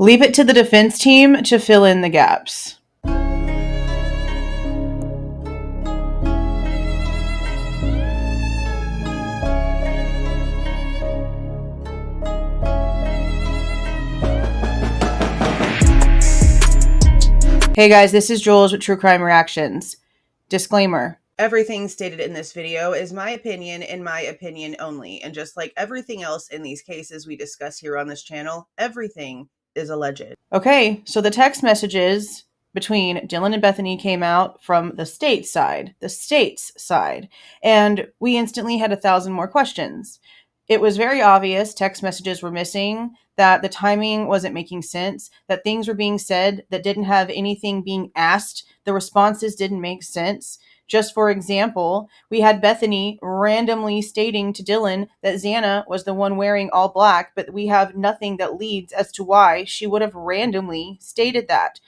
Leave it to the defense team to fill in the gaps. Hey guys, this is Jules with True Crime Reactions. Disclaimer. Everything stated in this video is my opinion and my opinion only. And just like everything else in these cases we discuss here on this channel, everything is alleged. Okay, so the text messages between Dylan and Bethany came out from the state's side, and we instantly had 1,000 more questions. It was very obvious text messages were missing, that the timing wasn't making sense, that things were being said that didn't have anything being asked. The responses didn't make sense. Just for example, we had Bethany randomly stating to Dylan that Xana was the one wearing all black, but we have nothing that leads as to why she would have randomly stated that.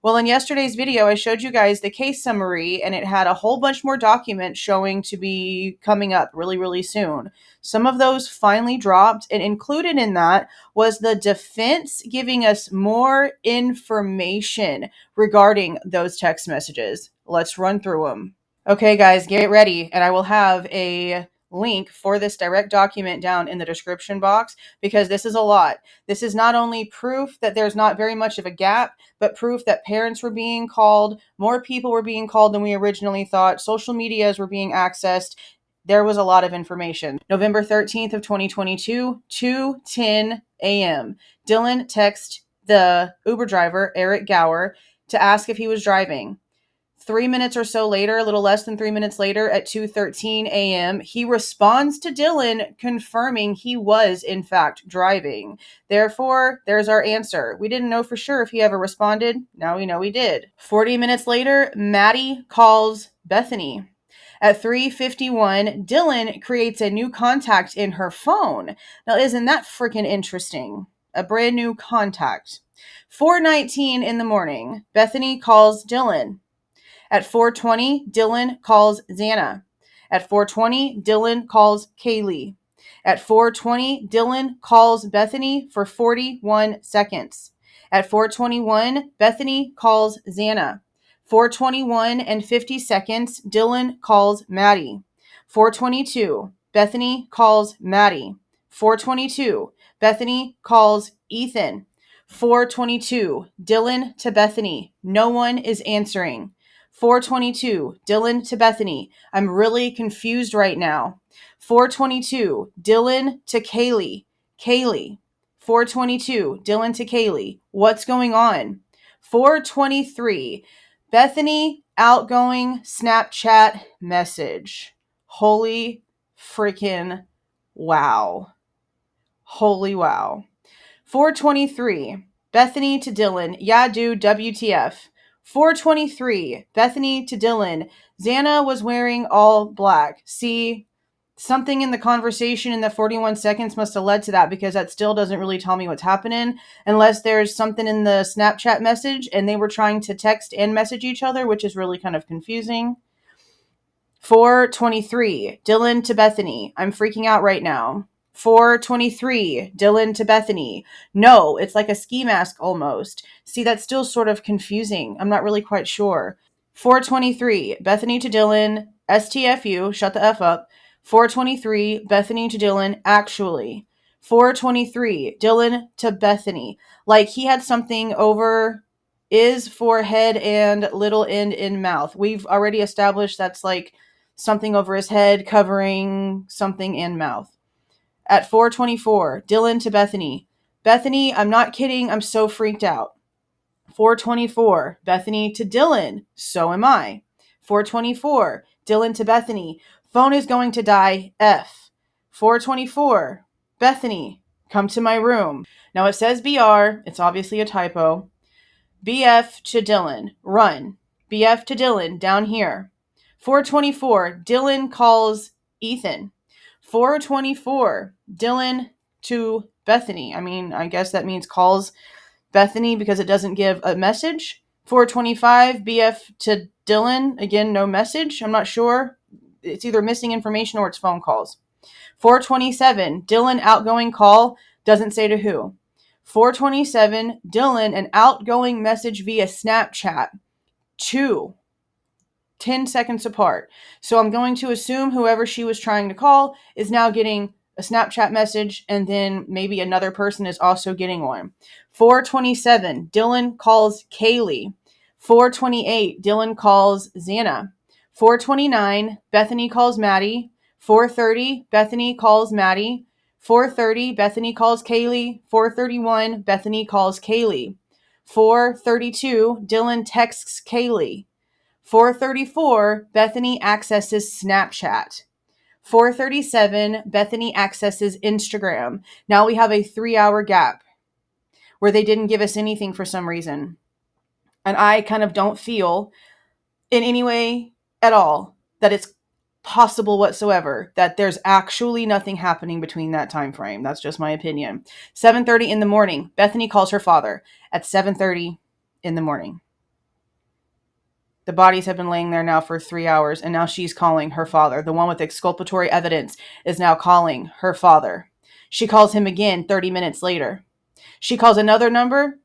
Well, in yesterday's video, I showed you guys the case summary, and it had a whole bunch more documents showing to be coming up really, really soon. Some of those finally dropped, and included in that was the defense giving us more information regarding those text messages. Let's run through them. Okay, guys, get ready, and I will have a link for this direct document down in the description box, because this is a lot. This is not only proof that there's not very much of a gap, but proof that parents were being called, more people were being called than we originally thought, social medias were being accessed. There was a lot of information. November 13th of 2022, 2:10 a.m. Dylan texted the Uber driver, Eric Gower, to ask if he was driving. 3 minutes or so later, a little less than 3 minutes later, at 2:13 a.m., he responds to Dylan confirming he was, in fact, driving. Therefore, there's our answer. We didn't know for sure if he ever responded. Now we know he did. 40 minutes later, Maddie calls Bethany. At 3:51, Dylan creates a new contact in her phone. Now, isn't that freaking interesting? A brand new contact. 4:19 in the morning, Bethany calls Dylan. At 4:20, Dylan calls Xana. At 4:20, Dylan calls Kaylee. At 4:20, Dylan calls Bethany for 41 seconds. At 4:21, Bethany calls Xana. 4:21 and 50 seconds, Dylan calls Maddie. 4:22, Bethany calls Maddie. 4:22, Bethany calls Ethan. 4:22, Dylan to Bethany. No one is answering. 4:22, Dylan to Bethany. I'm really confused right now. 4:22, Dylan to Kaylee. Kaylee. 4:22, Dylan to Kaylee. What's going on? 4:23, Bethany outgoing Snapchat message. Holy freaking wow. Holy wow. 4:23, Bethany to Dylan. Yeah, dude, WTF. 4:23, Bethany to Dylan. Xana was wearing all black. See, something in the conversation in the 41 seconds must have led to that, because that still doesn't really tell me what's happening, unless there's something in the Snapchat message and they were trying to text and message each other, which is really kind of confusing. 4:23, Dylan to Bethany. I'm freaking out right now. 4:23, Dylan to Bethany. No, it's like a ski mask almost. See, that's still sort of confusing. I'm not really quite sure. 4:23, Bethany to Dylan. STFU, shut the F up. 4:23, Bethany to Dylan. Actually. 4:23, Dylan to Bethany. Like he had something over his forehead and little end in mouth. We've already established that's like something over his head covering something in mouth. At 4:24, Dylan to Bethany. Bethany, I'm not kidding. I'm so freaked out. 4:24, Bethany to Dylan. So am I. 4:24, Dylan to Bethany. Phone is going to die. F. 4:24, Bethany, come to my room. Now it says BR. It's obviously a typo. BF to Dylan. Run. BF to Dylan. Down here. 4:24, Dylan calls Ethan. 4:24, Dylan to Bethany. I mean, I guess that means calls Bethany because it doesn't give a message. 4:25, BF to Dylan. Again, no message. I'm not sure. It's either missing information or it's phone calls. 4:27, Dylan outgoing call. Doesn't say to who. 4:27, Dylan, an outgoing message via Snapchat. 2, 10 seconds apart. So I'm going to assume whoever she was trying to call is now getting a Snapchat message, and then maybe another person is also getting one. 4:27, Dylan calls Kaylee. 4:28, Dylan calls Xana. 4:29, Bethany calls Maddie. 4:30, Bethany calls Maddie. 4:30, Bethany calls Kaylee. 4:31, Bethany calls Kaylee. 4:32, Dylan texts Kaylee. 4:34, Bethany accesses Snapchat. 4:37, Bethany accesses Instagram. Now we have a 3-hour gap where they didn't give us anything for some reason. And I kind of don't feel in any way at all that it's possible whatsoever that there's actually nothing happening between that time frame. That's just my opinion. 7:30 in the morning, Bethany calls her father at 7:30 in the morning. The bodies have been laying there now for 3 hours, and now she's calling her father. The one with exculpatory evidence is now calling her father. She calls him again 30 minutes later. She calls another number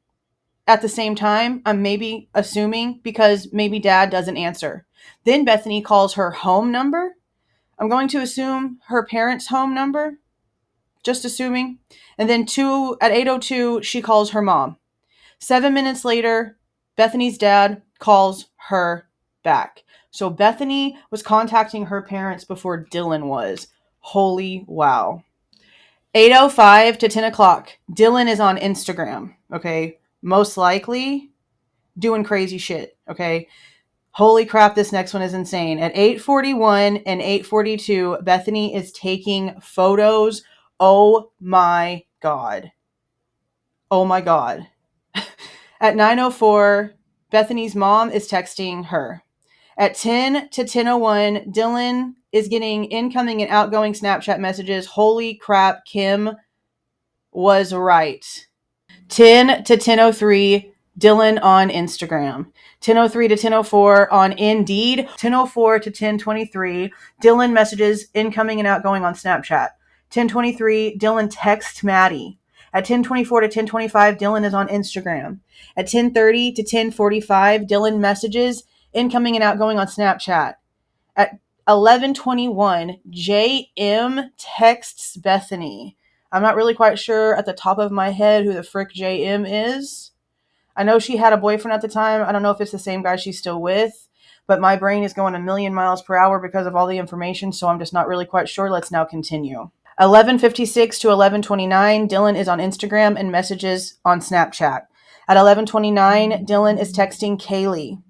at the same time. I'm maybe assuming because maybe dad doesn't answer. Then Bethany calls her home number. I'm going to assume her parents' home number, just assuming. And then at 8:02, she calls her mom. 7 minutes later, Bethany's dad calls her back. So Bethany was contacting her parents before Dylan was. Holy wow. 8:05 to 10 o'clock, Dylan is on Instagram, okay? Most likely doing crazy shit, okay? Holy crap, this next one is insane. At 8:41 and 8:42, Bethany is taking photos. Oh my God. Oh my God. At 9:04, Bethany's mom is texting her. At 10 to 10:01, Dylan is getting incoming and outgoing Snapchat messages. Holy crap, Kim was right. 10 to 10:03, Dylan on Instagram. 10:03 to 10:04 on Indeed. 10:04 to 10:23, Dylan messages incoming and outgoing on Snapchat. 10:23, Dylan texts Maddie. At 10:24 to 10:25, Dylan is on Instagram. At 10:30 to 10:45, Dylan messages incoming and outgoing on Snapchat. At 11:21, JM texts Bethany. I'm not really quite sure at the top of my head who the frick JM is. I know she had a boyfriend at the time. I don't know if it's the same guy she's still with, but my brain is going a million miles per hour because of all the information, so I'm just not really quite sure. Let's now continue. 11:56 to 11:29, Dylan is on Instagram and messages on Snapchat. At 11:29, Dylan is texting Kaylee.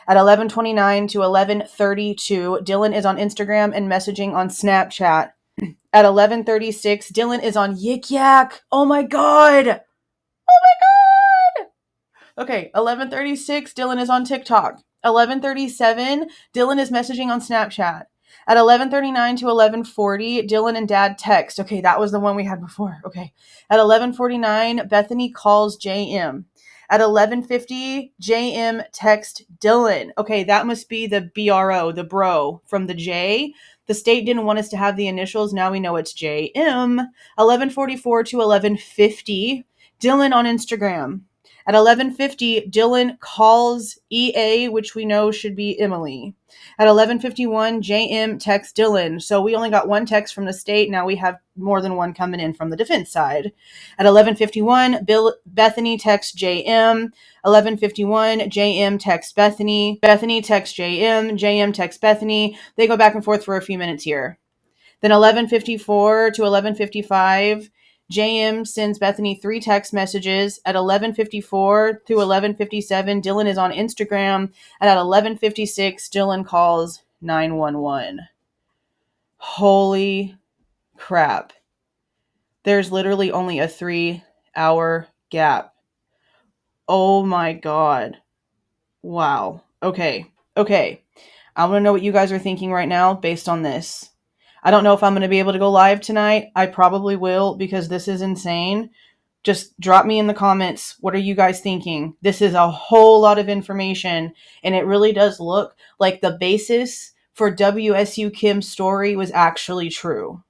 At 11:29 to 11:32, Dylan is on Instagram and messaging on Snapchat. At 11:36, Dylan is on Yik Yak. Oh my God. Oh my God. Okay, 11:36, Dylan is on TikTok. 11:37, Dylan is messaging on Snapchat. At 11:39 to 11:40, Dylan and Dad text. Okay, that was the one we had before. Okay. At 11:49, Bethany calls JM. At 11:50, JM text Dylan. Okay, that must be the BRO, the bro from the J. The state didn't want us to have the initials. Now we know it's JM. 11:44 to 11:50, Dylan on Instagram. At 11:50, Dylan calls EA, which we know should be Emily. At 11:51, JM texts Dylan. So we only got one text from the state. Now we have more than one coming in from the defense side. At 11:51, Bethany texts JM. 11:51, JM texts Bethany. Bethany texts JM. JM texts Bethany. They go back and forth for a few minutes here. Then 11:54 to 11:55, JM sends Bethany 3 text messages. At 11:54 through 11:57, Dylan is on Instagram. And at 11:56, Dylan calls 911. Holy crap. There's literally only a 3-hour gap. Oh my God. Wow. Okay. I want to know what you guys are thinking right now based on this. I don't know if I'm going to be able to go live tonight. I probably will because this is insane. Just drop me in the comments. What are you guys thinking? This is a whole lot of information, and it really does look like the basis for WSU Kim's story was actually true.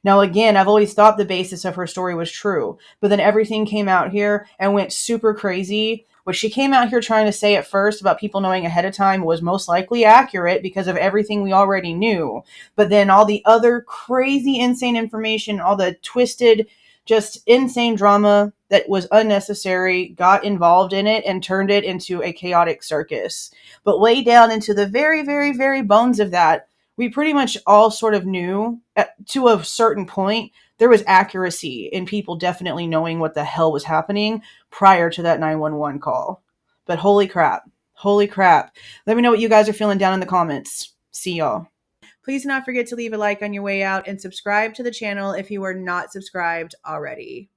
Now, again, I've always thought the basis of her story was true, but then everything came out here and went super crazy. What she came out here trying to say at first about people knowing ahead of time was most likely accurate because of everything we already knew. But then all the other crazy, insane information, all the twisted, just insane drama that was unnecessary got involved in it and turned it into a chaotic circus. But way down into the very, very, very bones of that, we pretty much all sort of knew to a certain point there was accuracy in people definitely knowing what the hell was happening prior to that 911 call. But holy crap. Holy crap. Let me know what you guys are feeling down in the comments. See y'all. Please do not forget to leave a like on your way out and subscribe to the channel if you are not subscribed already.